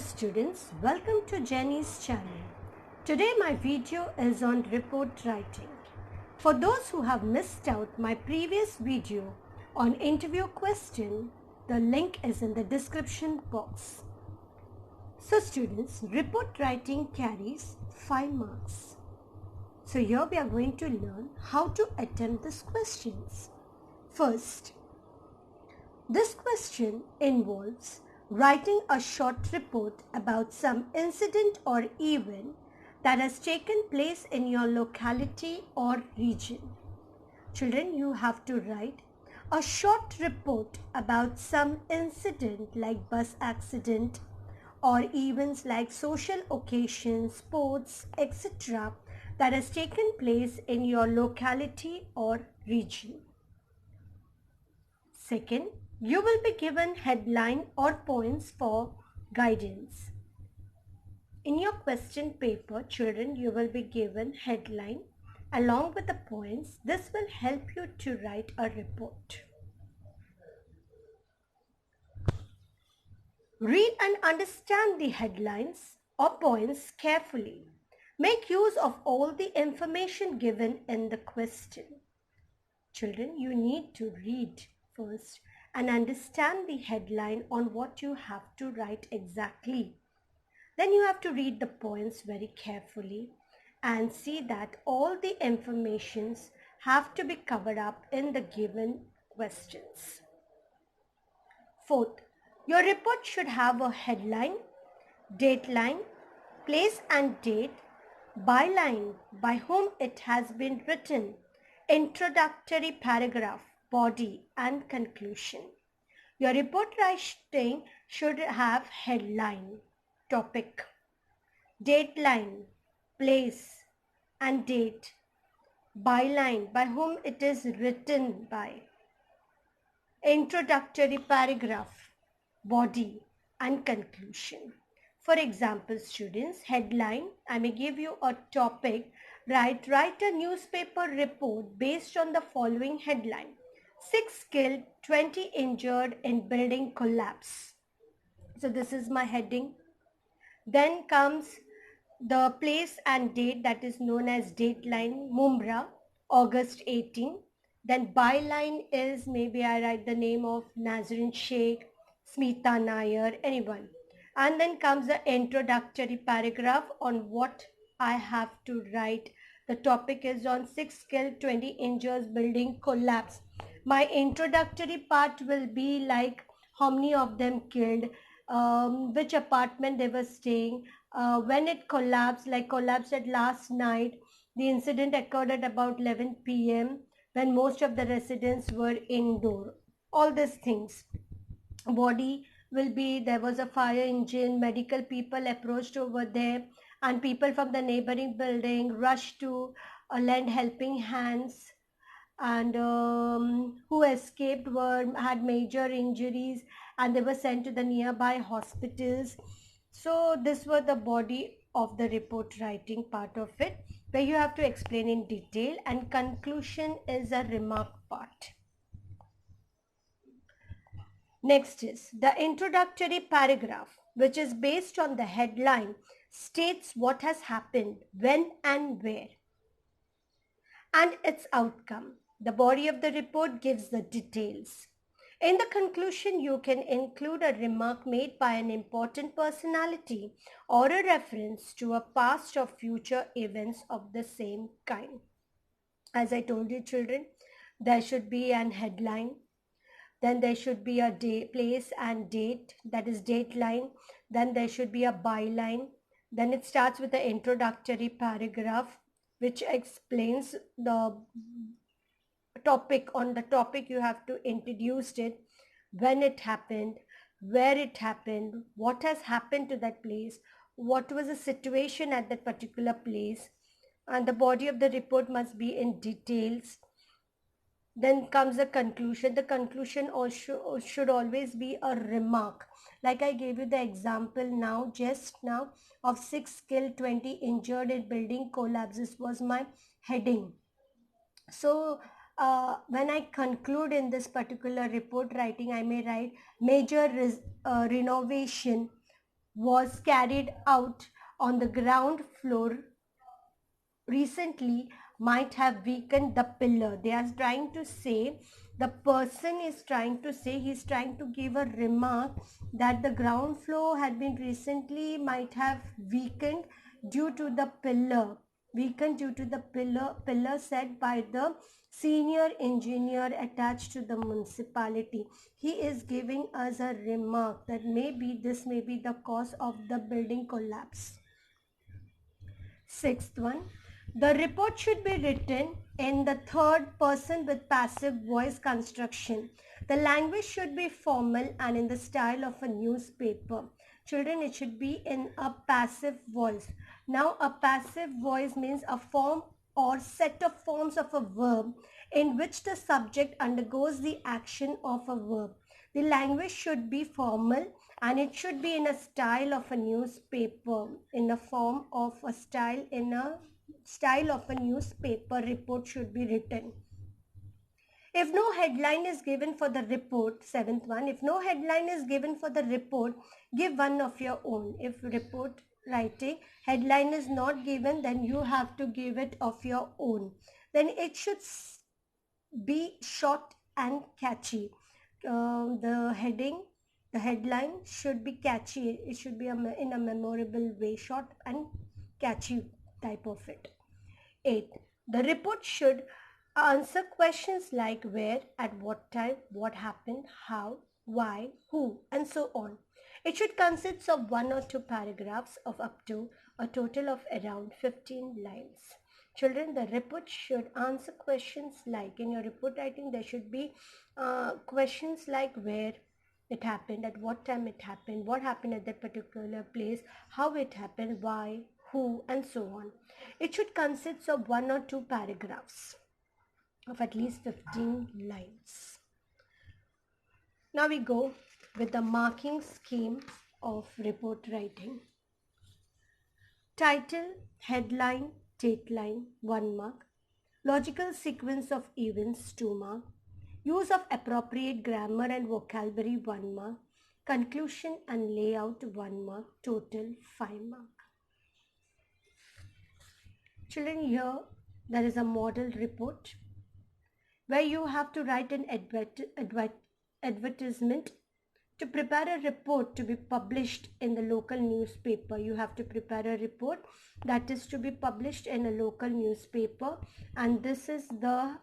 students, welcome to Jenny's channel. Today my video is on report writing. For those who have missed out my previous video on interview question, the link is in the description box. So students, report writing carries 5 marks. So here we are going to learn how to attempt these questions. First, this question involves writing a short report about some incident or event that has taken place in your locality or region. Children, you have to write a short report about some incident like bus accident or events like social occasions, sports, etc. that has taken place in your locality or region. Second, you will be given headline or points for guidance. In your question paper, children, you will be given headline along with the points. This will help you to write a report. Read and understand the headlines or points carefully. Make use of all the information given in the question. Children, you need to read first and understand the headline on what you have to write exactly. Then you have to read the points very carefully and see that all the informations have to be covered up in the given questions. Fourth, your report should have a headline, dateline, place and date, byline, by whom it has been written, introductory paragraph, body and conclusion. Your report writing should have headline, topic, dateline, place and date, byline, by whom it is written by, introductory paragraph, body and conclusion. For example, students, headline, I may give you a topic, write a newspaper report based on the following headline. 6 killed, 20 injured in building collapse. So this is my heading. Then comes the place and date, that is known as dateline, Mumbai, August 18. Then byline is, maybe I write the name of Nazrin Sheikh, Smita Nair, anyone. And then comes the introductory paragraph on what I have to write. The topic is on 6 killed, 20 injured, building collapse. My introductory part will be like how many of them killed, which apartment they were staying, when it collapsed, like collapsed at last night. The incident occurred at about 11 p.m. when most of the residents were indoor. All these things. Body will be, there was a fire engine, medical people approached over there, and people from the neighboring building rushed to lend helping hands, and who escaped had major injuries and they were sent to the nearby hospitals. So this was the body of the report writing part of it, where you have to explain in detail, and conclusion is a remark part. Next is the introductory paragraph, which is based on the headline, states what has happened, when and where, and its outcome. The body of the report gives the details. In the conclusion, you can include a remark made by an important personality or a reference to a past or future events of the same kind. As I told you, children, there should be an headline, then there should be a place and date, that is dateline, then there should be a byline, then it starts with the introductory paragraph which explains the topic. On the topic you have to introduce it, when it happened, where it happened, what has happened to that place, what was the situation at that particular place, and the body of the report must be in details. Then comes the conclusion. The conclusion also should always be a remark. Like I gave you the example now, just now, of 6 killed, 20 injured in building collapses was my heading. So when I conclude in this particular report writing, I may write major renovation was carried out on the ground floor recently might have weakened the pillar. They are trying to say, the person is trying to say, he's trying to give a remark that the ground floor had been recently might have weakened due to the pillar. Weakened due to the pillar set by the senior engineer attached to the municipality. He is giving us a remark that maybe this may be the cause of the building collapse. Sixth one, the report should be written in the third person with passive voice construction. The language should be formal and in the style of a newspaper. Children, it should be in a passive voice. Now, a passive voice means a form or set of forms of a verb in which the subject undergoes the action of a verb. The language should be formal and it should be in a style of a newspaper, in a form of a style, in a style of a newspaper report should be written. If no headline is given for the report, seventh one, if no headline is given for the report, give one of your own. If report writing headline is not given, then you have to give it of your own. Then it should be short and catchy. The headline should be catchy. It should be in a memorable way, short and catchy type of it. 8. The report should answer questions like where, at what time, what happened, how, why, who, and so on. It should consist of 1 or 2 paragraphs of up to a total of around 15 lines. Children, the report should answer questions like, in your report writing, there should be questions like where it happened, at what time it happened, what happened at that particular place, how it happened, why, who, and so on. It should consist of 1 or 2 paragraphs of at least 15 lines. Now we go with the marking scheme of report writing. Title, headline, dateline, 1 mark. Logical sequence of events, 2 mark. Use of appropriate grammar and vocabulary, 1 mark. Conclusion and layout, 1 mark. Total 5 mark. Children, here there is a model report where you have to write an advertisement. To prepare a report to be published in the local newspaper, you have to prepare a report that is to be published in a local newspaper, and this is the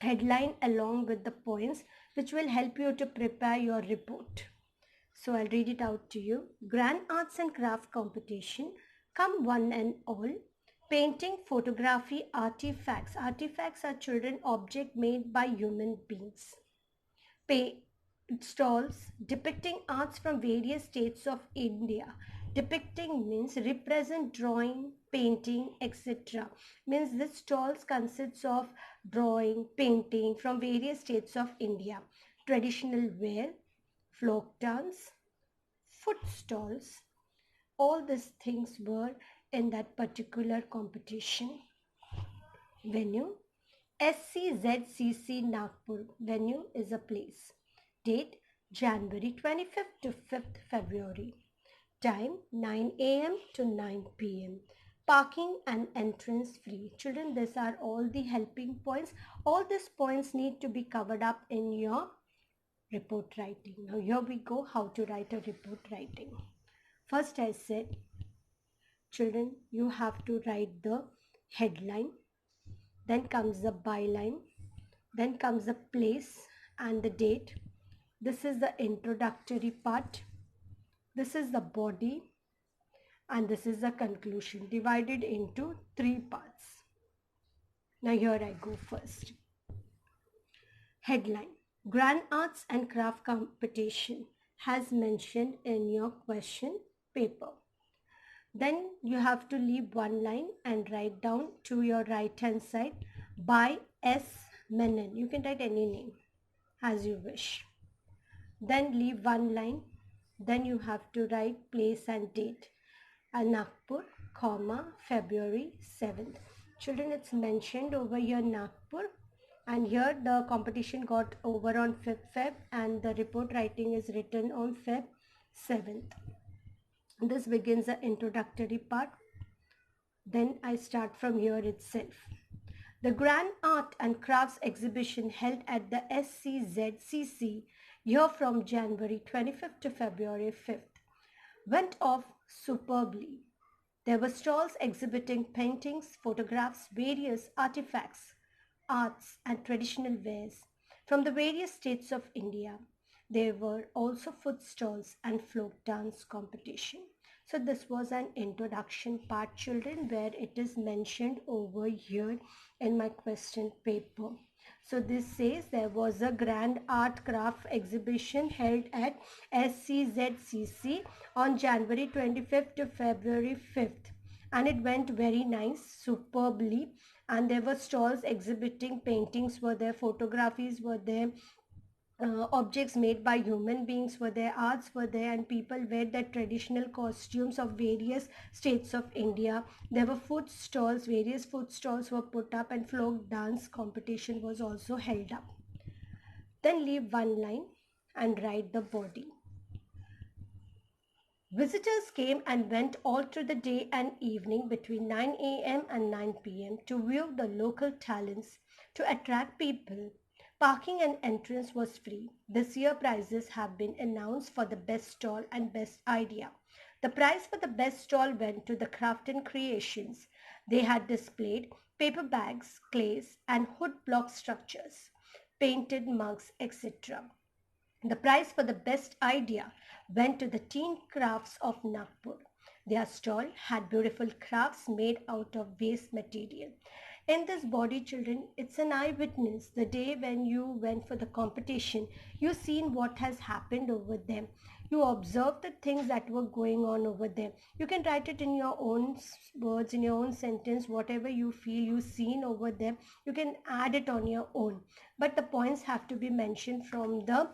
headline along with the points which will help you to prepare your report. So I'll read it out to you. Grand arts and craft competition, come one and all. Painting, photography, artifacts. Artifacts are children object made by human beings. Stalls depicting arts from various states of India. Depicting means represent, drawing, painting, etc. Means this stalls consists of drawing, painting from various states of India. Traditional wear, folk dance, food stalls. All these things were in that particular competition. Venue, SCZCC Nagpur. Venue is a place. Date, January 25th to 5th February. Time, 9 a.m. to 9 p.m. Parking and entrance free. Children, these are all the helping points. All these points need to be covered up in your report writing. Now here we go, how to write a report writing. First I said, children, you have to write the headline. Then comes the byline. Then comes the place and the date. This is the introductory part. This is the body. And this is the conclusion, divided into 3 parts. Now here I go first. Headline. Grand Arts and Craft Competition has mentioned in your question paper. Then you have to leave 1 line and write down to your right hand side, by S. Menon. You can write any name as you wish. Then leave 1 line. Then you have to write place and date. Nagpur, February 7th. Children, it's mentioned over here Nagpur, and here the competition got over on 5th Feb and the report writing is written on Feb 7th. This begins the introductory part. Then I start from here itself. The Grand Art and Crafts exhibition held at the SCZCC here from January 25th to February 5th went off superbly. There were stalls exhibiting paintings, photographs, various artifacts, arts and traditional wares from the various states of India. There were also food stalls and folk dance competition. So this was an introduction part, children, where it is mentioned over here in my question paper. So this says there was a grand art craft exhibition held at SCZCC on January 25th to February 5th, and it went very nice, superbly, and there were stalls exhibiting paintings were there, photographies were there, objects made by human beings were there, arts were there, and people wear their traditional costumes of various states of India. There were food stalls, various food stalls were put up, and folk dance competition was also held up. Then leave one line and write the body. Visitors came and went all through the day and evening between 9 a.m. and 9 p.m. to view the local talents, to attract people. Parking and entrance was free. This year prizes have been announced for the best stall and best idea. The prize for the best stall went to the Crafton Creations. They had displayed paper bags, clays and wood block structures, painted mugs, etc. The prize for the best idea went to the Teen Crafts of Nagpur. Their stall had beautiful crafts made out of waste material. In this body, children, it's an eyewitness. The day when you went for the competition, you seen what has happened over there. You observed the things that were going on over there. You can write it in your own words, in your own sentence, whatever you feel you seen over there. You can add it on your own. But the points have to be mentioned from the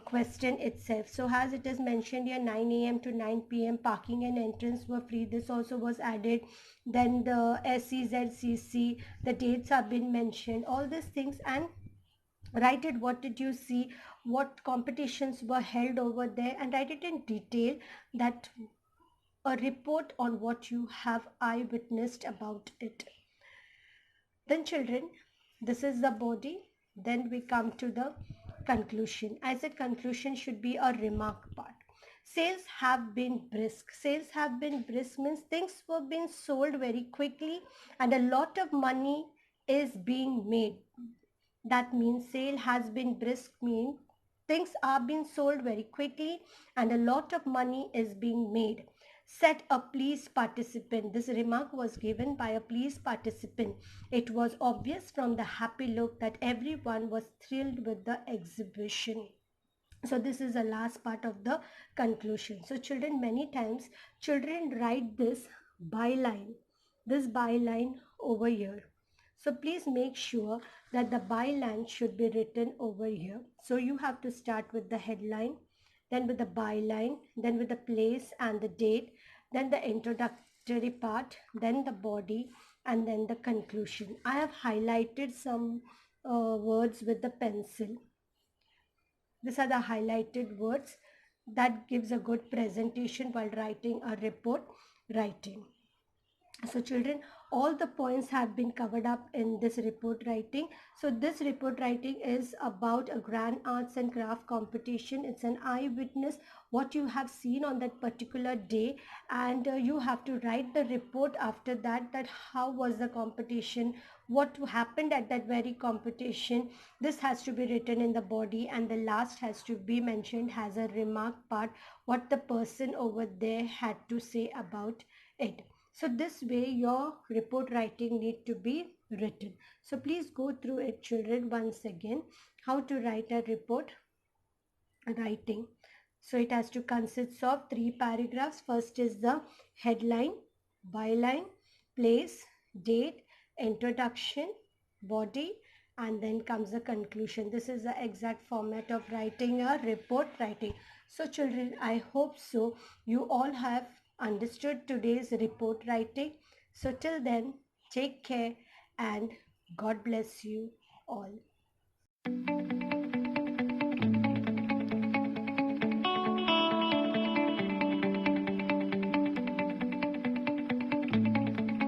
question itself. So as it is mentioned here, 9 a.m. to 9 p.m. parking and entrance were free. This also was added. Then the SCZCC, the dates have been mentioned, all these things, and write it, what did you see, what competitions were held over there, and write it in detail, that a report on what you have eyewitnessed about it. Then children, this is the body. Then we come to the conclusion. I said conclusion should be a remark part. Sales have been brisk. Sales have been brisk means things were being sold very quickly and a lot of money is being made. That means sale has been brisk means things are being sold very quickly and a lot of money is being made. Said a pleased participant. This remark was given by a pleased participant. It was obvious from the happy look that everyone was thrilled with the exhibition. So this is the last part of the conclusion. So children, many times children write this byline over here. So please make sure that the byline should be written over here. So you have to start with the headline, then with the byline, then with the place and the date, then the introductory part, then the body, and then the conclusion. I have highlighted some words with the pencil. These are the highlighted words that gives a good presentation while writing a report writing. So children, all the points have been covered up in this report writing. So this report writing is about a grand arts and craft competition. It's an eyewitness, what you have seen on that particular day, and you have to write the report after that, that how was the competition, what happened at that very competition. This has to be written in the body, and the last has to be mentioned as a remark part, what the person over there had to say about it. So this way your report writing need to be written. So please go through it, children, once again, how to write a report writing. So it has to consist of 3 paragraphs. First is the headline, byline, place, date, introduction, body, and then comes the conclusion. This is the exact format of writing a report writing. So children, I hope so you all have understood today's report writing. So till then, take care and God bless you all.